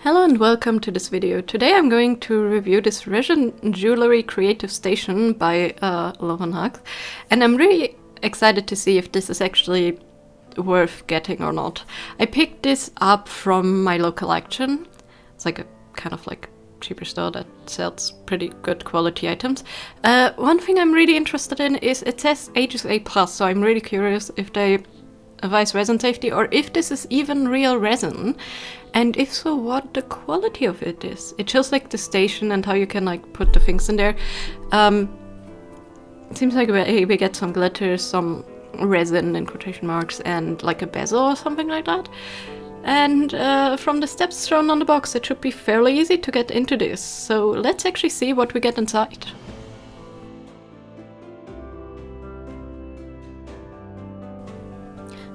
Hello and welcome to this video. Today I'm going to review this Resin Jewelry Creative Station by Lovenhag, and I'm really excited to see if this is actually worth getting or not. I picked this up from my local auction. It's like a kind of like cheaper store that sells pretty good quality items. One thing I'm really interested in is it says Aegis A+, so I'm really curious if they advise resin safety or if this is even real resin, and if so, what the quality of it is. It shows like the station and how you can like put the things in there. It seems like we get some glitter, some resin in quotation marks, and like a bezel or something like that. And from the steps shown on the box, it should be fairly easy to get into this. So let's actually see what we get inside.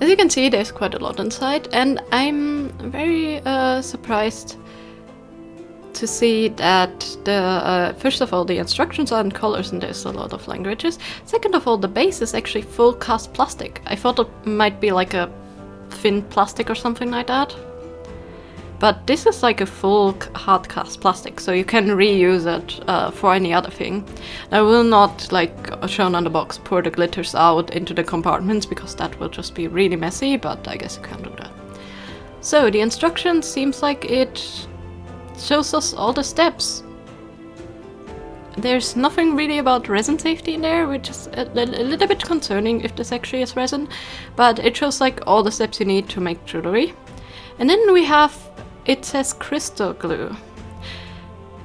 As you can see, there's quite a lot inside, and I'm very surprised to see that first of all, the instructions are in colors and there's a lot of languages. Second of all, the base is actually full cast plastic. I thought it might be like a thin plastic or something like that. But this is like a full hard cast plastic, so you can reuse it for any other thing. I will not, like shown on the box, pour the glitters out into the compartments because that will just be really messy, but I guess you can do that. So the instruction seems like it shows us all the steps. There's nothing really about resin safety in there, which is a little bit concerning if this actually is resin, but it shows like all the steps you need to make jewelry. And then we have, it says crystal glue.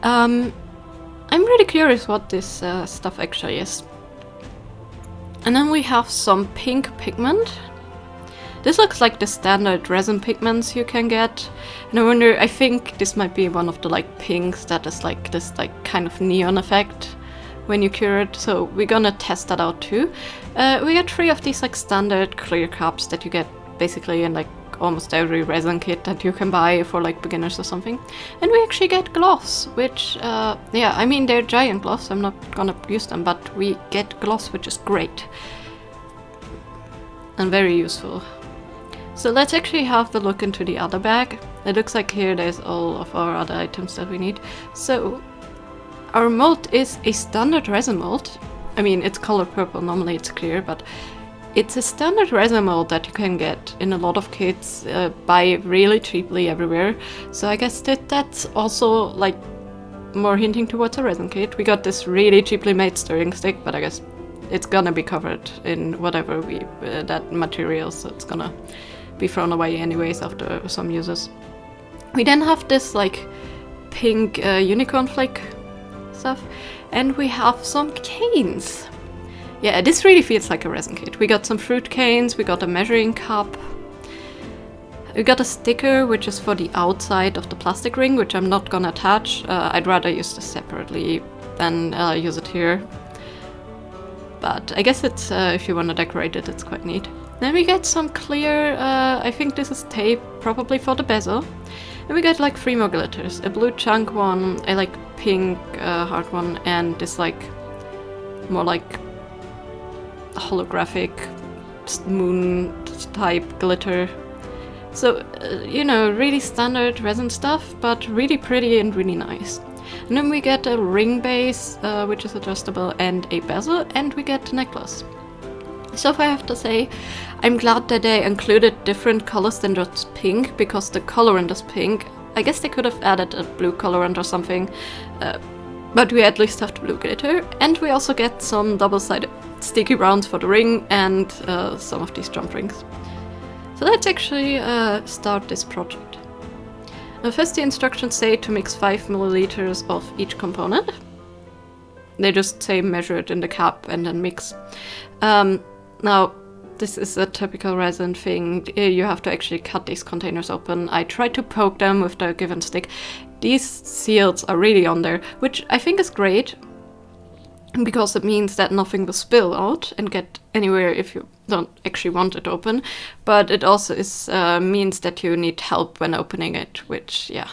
I'm really curious what this stuff actually is. And then we have some pink pigment. This looks like the standard resin pigments you can get. And I wonder, I think this might be one of the like pinks that is like this like kind of neon effect when you cure it. So we're gonna test that out too. We got 3 of these like standard clear cups that you get basically in like almost every resin kit that you can buy for like beginners or something. And we actually get gloss, which yeah, I mean they're giant gloss, I'm not gonna use them, but we get gloss, which is great and very useful. So let's actually have a look into the other bag. It looks like here there's all of our other items that we need. So our mold is a standard resin mold. I mean, it's color purple, normally it's clear, but it's a standard resin mold that you can get in a lot of kits, buy really cheaply everywhere. So I guess that's also like more hinting towards a resin kit. We got this really cheaply made stirring stick, but I guess it's gonna be covered in whatever that material, so it's gonna be thrown away anyways after some uses. We then have this like pink unicorn flake stuff, and we have some canes. Yeah, this really feels like a resin kit. We got some fruit canes, we got a measuring cup, we got a sticker which is for the outside of the plastic ring, which I'm not gonna attach. I'd rather use this separately than use it here. But I guess it's if you want to decorate it, it's quite neat. Then we get some clear, I think this is tape, probably for the bezel. And we got like 3 more glitters, a blue chunk one, a like pink heart one, and this like more like holographic moon type glitter. So you know, really standard resin stuff, but really pretty and really nice. And then we get a ring base, which is adjustable, and a bezel, and we get a necklace. So if I have to say, I'm glad that they included different colors than just pink, because the colorant is pink. I guess they could have added a blue colorant or something, but we at least have the blue glitter. And we also get some double-sided sticky rounds for the ring and some of these jump rings. So let's actually start this project. Now first, the instructions say to mix 5 milliliters of each component. They just say measure it in the cup and then mix. Now this is a typical resin thing. You have to actually cut these containers open. I tried to poke them with the given stick. These seals are really on there, which I think is great, because it means that nothing will spill out and get anywhere if you don't actually want it open. But it also means that you need help when opening it, which, yeah.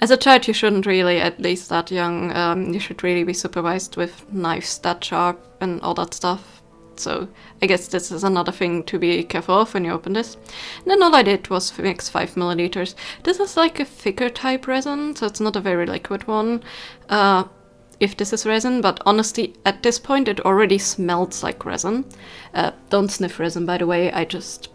As a child, you shouldn't really, at least that young, you should really be supervised with knives that sharp and all that stuff. So I guess this is another thing to be careful of when you open this. And then all I did was mix 5 milliliters. This is like a thicker type resin, so it's not a very liquid one. If this is resin, but honestly, at this point it already smells like resin. Don't sniff resin, by the way, I just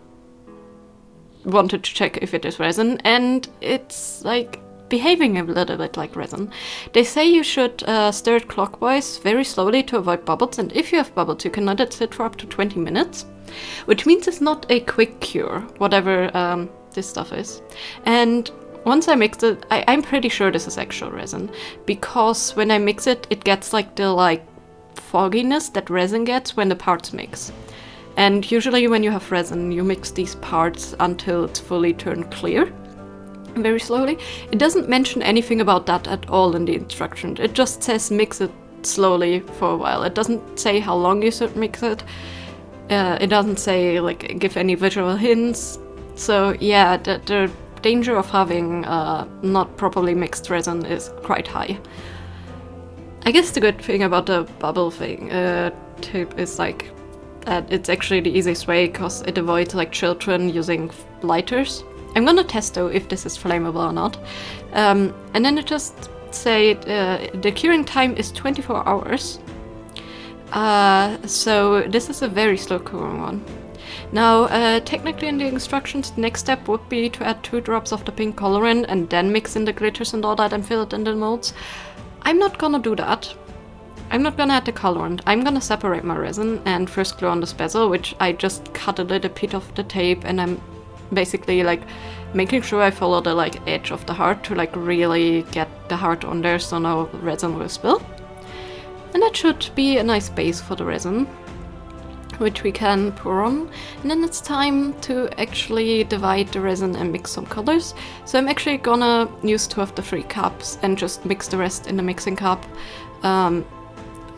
wanted to check if it is resin, and it's like behaving a little bit like resin. They say you should stir it clockwise very slowly to avoid bubbles, and if you have bubbles you can let it sit for up to 20 minutes, which means it's not a quick cure, whatever this stuff is. And once I mix it, I'm pretty sure this is actual resin, because when I mix it, it gets like the fogginess that resin gets when the parts mix. And usually when you have resin, you mix these parts until it's fully turned clear, very slowly. It doesn't mention anything about that at all in the instructions. It just says mix it slowly for a while. It doesn't say how long you should mix it. It doesn't say, like, give any visual hints. So yeah, the danger of having not properly mixed resin is quite high. I guess the good thing about the bubble thing tip is like that it's actually the easiest way, because it avoids like children using lighters. I'm gonna test though if this is flammable or not. And then it just say the curing time is 24 hours. So this is a very slow curing one. Now, technically in the instructions, the next step would be to add 2 drops of the pink colorant and then mix in the glitters and all that and fill it in the molds. I'm not gonna do that. I'm not gonna add the colorant. I'm gonna separate my resin and first glue on the bezel, which I just cut a little bit of the tape, and I'm basically like making sure I follow the like edge of the heart to like really get the heart on there so no resin will spill. And that should be a nice base for the resin, which we can pour on. And then it's time to actually divide the resin and mix some colors. So I'm actually gonna use 2 of the 3 cups and just mix the rest in the mixing cup.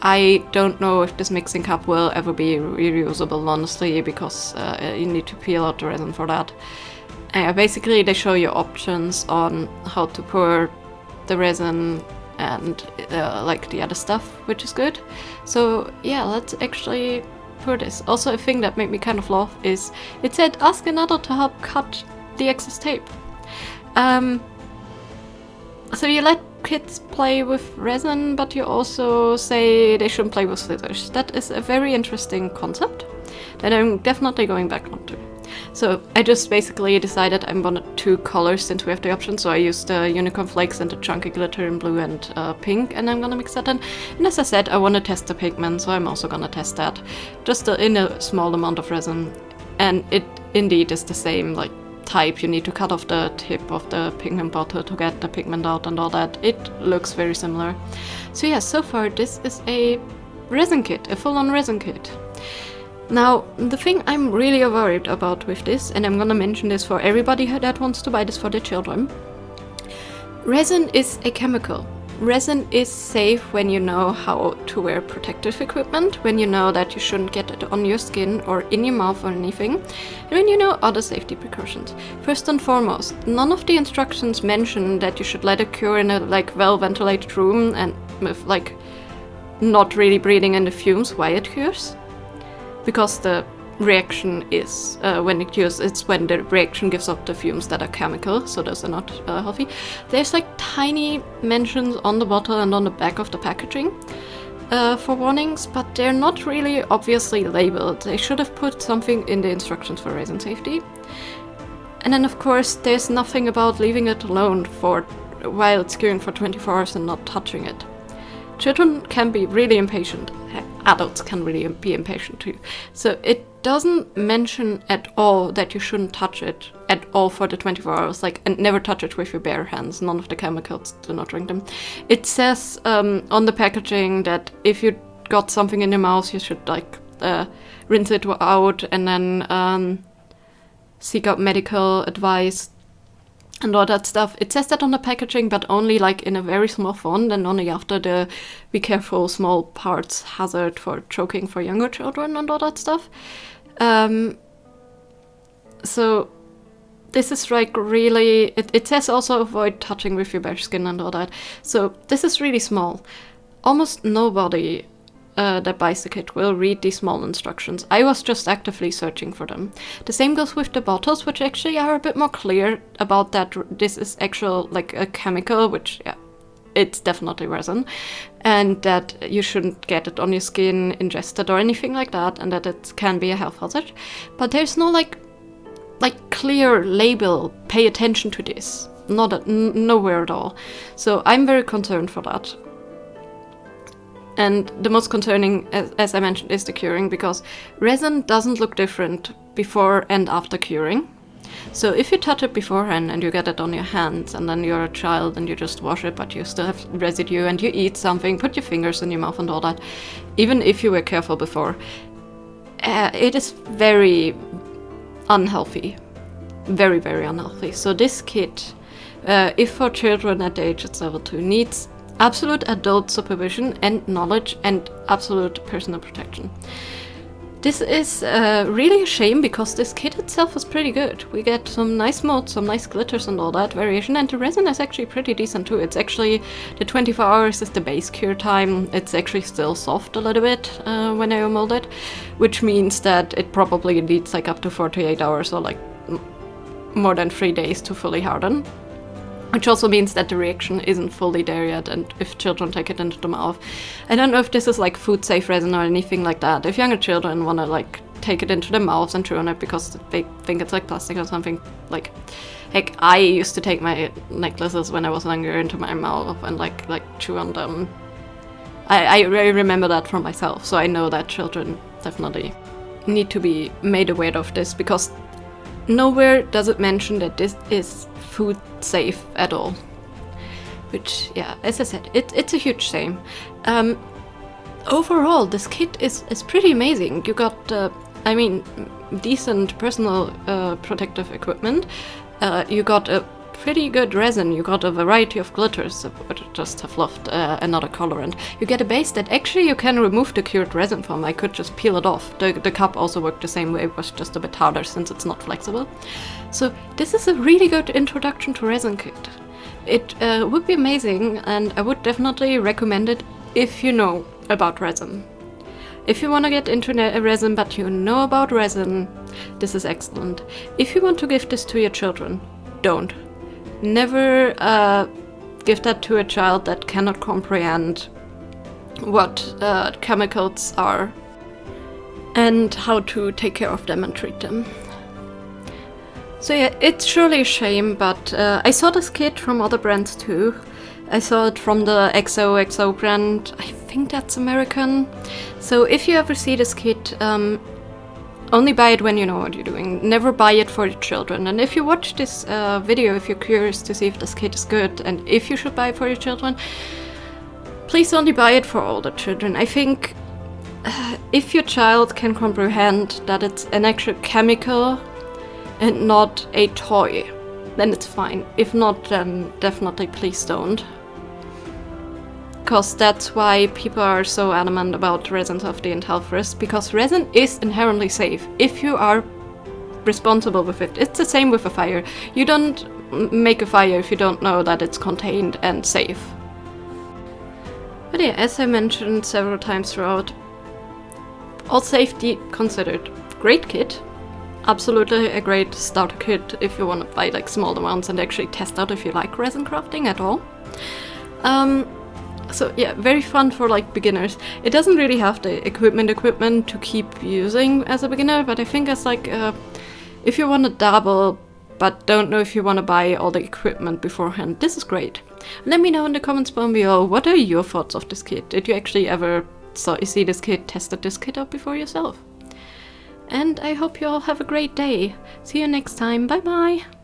I don't know if this mixing cup will ever be reusable, honestly, because you need to peel out the resin for that. Basically, they show you options on how to pour the resin and like the other stuff, which is good. So yeah, let's actually pour this. Also, a thing that made me kind of laugh is it said ask another to help cut the excess tape. So you let kids play with resin, but you also say they shouldn't play with scissors. That is a very interesting concept that I'm definitely going back onto. So I just basically decided I'm gonna 2 colors since we have the option. So I used the unicorn flakes and the chunky glitter in blue and pink, and I'm gonna mix that in. And as I said, I want to test the pigment, so I'm also gonna test that just in a small amount of resin. And it indeed is the same like type. You need to cut off the tip of the pigment bottle to get the pigment out and all that. It looks very similar. So yeah, so far this is a resin kit, a full-on resin kit. Now, the thing I'm really worried about with this, and I'm gonna mention this for everybody that wants to buy this for their children, resin is a chemical. Resin is safe when you know how to wear protective equipment, when you know that you shouldn't get it on your skin or in your mouth or anything, and when you know other safety precautions. First and foremost, none of the instructions mention that you should let it cure in a like well-ventilated room and with like not really breathing in the fumes while it cures. Because the reaction is, when it cures, it's when the reaction gives up the fumes that are chemical, so those are not healthy. There's like tiny mentions on the bottle and on the back of the packaging for warnings, but they're not really obviously labeled. They should have put something in the instructions for resin safety. And then of course there's nothing about leaving it alone for while it's curing for 24 hours and not touching it. Children can be really impatient. Adults can really be impatient too. So it doesn't mention at all that you shouldn't touch it at all for the 24 hours, like, and never touch it with your bare hands. None of the chemicals, do not drink them. It says on the packaging that if you got something in your mouth, you should like rinse it out and then seek out medical advice and all that stuff. It says that on the packaging, but only like in a very small font and only after the be careful small parts hazard for choking for younger children and all that stuff. So this is like really, it says also avoid touching with your bare skin and all that. So this is really small. Almost nobody that buys the kit will read these small instructions. I was just actively searching for them. The same goes with the bottles, which actually are a bit more clear about that this is actual like a chemical, which yeah, it's definitely resin, and that you shouldn't get it on your skin, ingest it or anything like that, and that it can be a health hazard. But there's no like clear label, pay attention to this, nowhere at all. So I'm very concerned for that. And the most concerning, as I mentioned, is the curing, because resin doesn't look different before and after curing. So if you touch it beforehand and you get it on your hands, and then you're a child and you just wash it, but you still have residue and you eat something, put your fingers in your mouth and all that, even if you were careful before, it is very unhealthy. Very, very unhealthy. So this kit, if for children at the age of level 2, needs absolute adult supervision and knowledge and absolute personal protection. This is really a shame, because this kit itself is pretty good. We get some nice molds, some nice glitters and all that variation, and the resin is actually pretty decent too. It's actually, the 24 hours is the base cure time. It's actually still soft a little bit when I mold it, which means that it probably needs like up to 48 hours or like more than 3 days to fully harden. Which also means that the reaction isn't fully there yet, and if children take it into the mouth. I don't know if this is like food safe resin or anything like that. If younger children want to like take it into their mouths and chew on it because they think it's like plastic or something, like heck, I used to take my necklaces when I was younger into my mouth and like chew on them. I remember that from myself, so I know that children definitely need to be made aware of this, because nowhere does it mention that this is food safe at all. Which, yeah, as I said, it's a huge shame. Overall, this kit is pretty amazing. You got, I mean, decent personal protective equipment. You got a pretty good resin. You got a variety of glitters. I would just have loved another colorant. You get a base that actually you can remove the cured resin from. I could just peel it off. The cup also worked the same way. It was just a bit harder since it's not flexible. So this is a really good introduction to resin kit. It would be amazing, and I would definitely recommend it if you know about resin. If you want to get into resin but you know about resin, this is excellent. If you want to give this to your children, don't. Never give that to a child that cannot comprehend what chemicals are and how to take care of them and treat them. So yeah, it's surely a shame, but I saw this kit from other brands too. I saw it from the XOXO brand. I think that's American. So if you ever see this kit, only buy it when you know what you're doing. Never buy it for your children. And if you watch this video, if you're curious to see if this kit is good and if you should buy it for your children, please only buy it for older children. I think if your child can comprehend that it's an actual chemical and not a toy, then it's fine. If not, then definitely please don't. Because that's why people are so adamant about resin safety and health risk, because resin is inherently safe if you are responsible with it. It's the same with a fire. You don't make a fire if you don't know that it's contained and safe. But yeah, as I mentioned several times throughout, all safety considered, great kit. Absolutely a great starter kit if you want to buy like small amounts and actually test out if you like resin crafting at all. So yeah, very fun for like beginners. It doesn't really have the equipment to keep using as a beginner, but I think as like if you want to dabble but don't know if you want to buy all the equipment beforehand, this is great. Let me know in the comments below, what are your thoughts of this kit? Did you actually ever see this kit, tested this kit out before yourself? And I hope you all have a great day. See you next time. Bye bye!